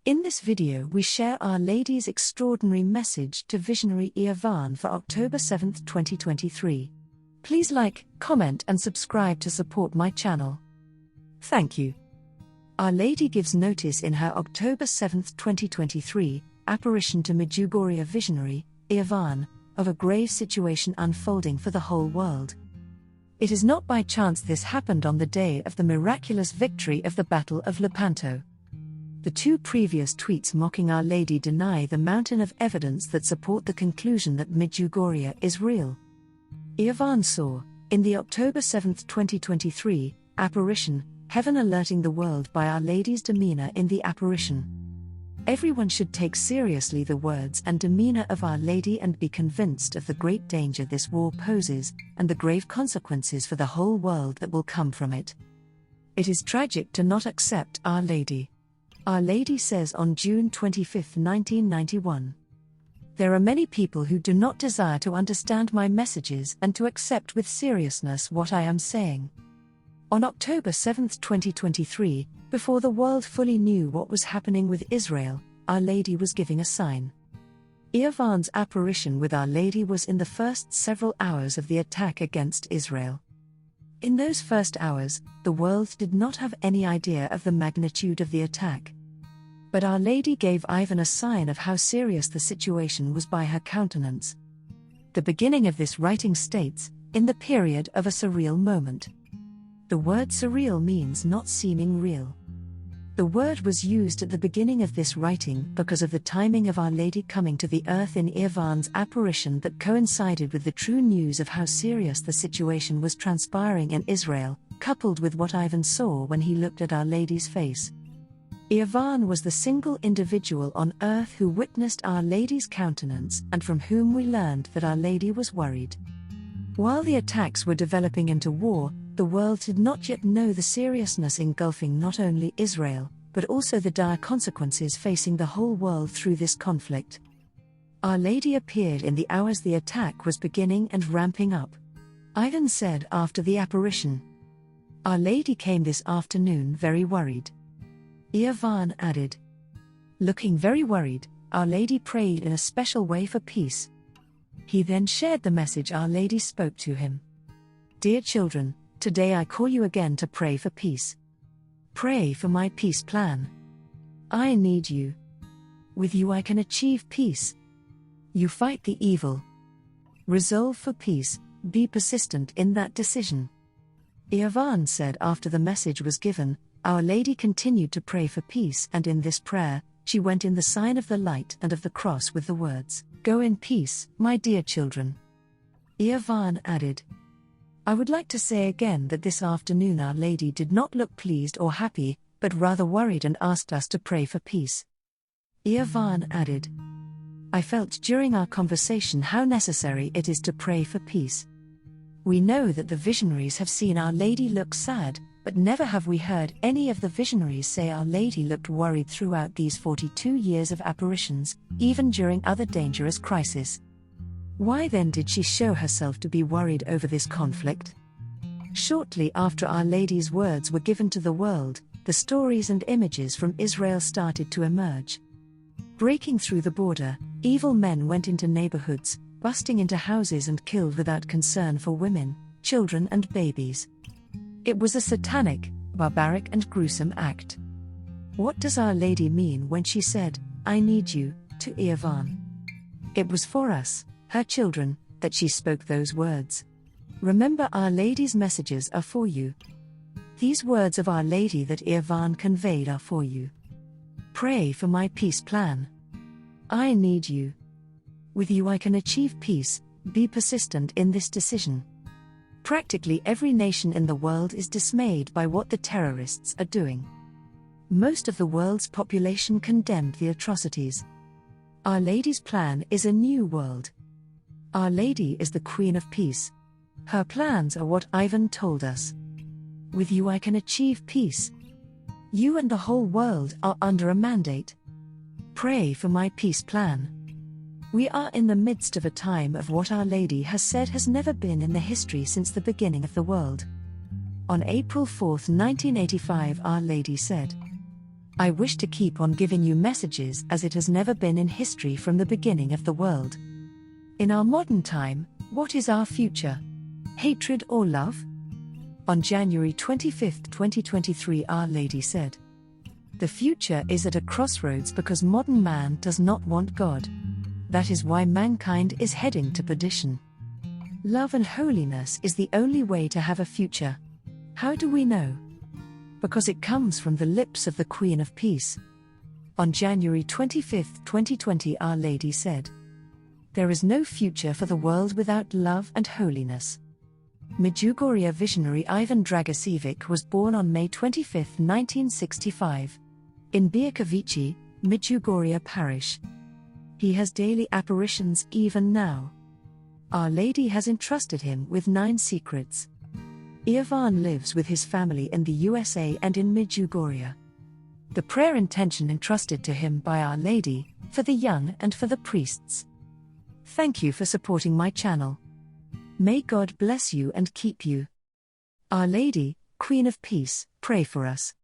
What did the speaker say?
In this video we share Our Lady's extraordinary message to visionary Eevahn for October 7, 2023. Please like, comment and subscribe to support my channel. Thank you. Our Lady gives notice in her October 7, 2023, apparition to Mejuhgoria visionary, Eevahn, of a grave situation unfolding for the whole world. It is not by chance this happened on the day of the miraculous victory of the Battle of Lepanto. The two previous tweets mocking Our Lady deny the mountain of evidence that support the conclusion that Mejuhgoria is real. Eevahn saw, in the October 7, 2023, apparition, heaven alerting the world by Our Lady's demeanor in the apparition. Everyone should take seriously the words and demeanor of Our Lady and be convinced of the great danger this war poses, and the grave consequences for the whole world that will come from it. It is tragic to not accept Our Lady. Our Lady says on June 25, 1991. There are many people who do not desire to understand my messages and to accept with seriousness what I am saying. On October 7, 2023, before the world fully knew what was happening with Israel, Our Lady was giving a sign. Eevahn's apparition with Our Lady was in the first several hours of the attack against Israel. In those first hours, the world did not have any idea of the magnitude of the attack. But Our Lady gave Eevahn a sign of how serious the situation was by her countenance. The beginning of this writing states, in the period of a surreal moment. The word surreal means not seeming real. The word was used at the beginning of this writing because of the timing of Our Lady coming to the earth in Eevahn's apparition that coincided with the true news of how serious the situation was transpiring in Israel, coupled with what Eevahn saw when he looked at Our Lady's face. Eevahn was the single individual on earth who witnessed Our Lady's countenance and from whom we learned that Our Lady was worried. While the attacks were developing into war, the world did not yet know the seriousness engulfing not only Israel, but also the dire consequences facing the whole world through this conflict. Our Lady appeared in the hours the attack was beginning and ramping up. Eevahn said after the apparition, "Our Lady came this afternoon very worried." Eevahn added, "Looking very worried, Our Lady prayed in a special way for peace." He then shared the message Our Lady spoke to him. "Dear children, today I call you again to pray for peace. Pray for my peace plan. I need you. With you I can achieve peace. You fight the evil. Resolve for peace, be persistent in that decision." Eevahn said after the message was given, Our Lady continued to pray for peace, and in this prayer, she went in the sign of the light and of the cross with the words, "Go in peace, my dear children." Eevahn added, "I would like to say again that this afternoon Our Lady did not look pleased or happy, but rather worried and asked us to pray for peace." Eevahn added, "I felt during our conversation how necessary it is to pray for peace. We know that the visionaries have seen Our Lady look sad, but never have we heard any of the visionaries say Our Lady looked worried throughout these 42 years of apparitions, even during other dangerous crises. Why then did she show herself to be worried over this conflict?" Shortly after Our Lady's words were given to the world, the stories and images from Israel started to emerge. Breaking through the border, evil men went into neighborhoods, busting into houses and killed without concern for women, children and babies. It was a satanic, barbaric and gruesome act. What does Our Lady mean when she said, "I need you," to Eevahn? It was for us, her children, that she spoke those words. Remember, Our Lady's messages are for you. These words of Our Lady that Eevahn conveyed are for you. Pray for my peace plan. I need you. With you I can achieve peace, be persistent in this decision. Practically every nation in the world is dismayed by what the terrorists are doing. Most of the world's population condemned the atrocities. Our Lady's plan is a new world. Our Lady is the Queen of Peace. Her plans are what Eevahn told us. With you I can achieve peace. You and the whole world are under a mandate. Pray for my peace plan. We are in the midst of a time of what Our Lady has said has never been in the history since the beginning of the world. On April 4, 1985, Our Lady said, I wish to keep on giving you messages as it has never been in history from the beginning of the world. In our modern time, what is our future? Hatred or love? On January 25, 2023, Our Lady said, "The future is at a crossroads because modern man does not want God. That is why mankind is heading to perdition. Love and holiness is the only way to have a future. How do we know? Because it comes from the lips of the Queen of Peace." On January 25, 2020, Our Lady said, "There is no future for the world without love and holiness." Mejuhgoria visionary Eevahn Dragicevic was born on May 25, 1965, in Birkovici, Mejuhgoria parish. He has daily apparitions even now. Our Lady has entrusted him with 9 secrets. Eevahn lives with his family in the USA and in Mejuhgoria. The prayer intention entrusted to him by Our Lady, for the young and for the priests. Thank you for supporting my channel. May God bless you and keep you. Our Lady, Queen of Peace, pray for us.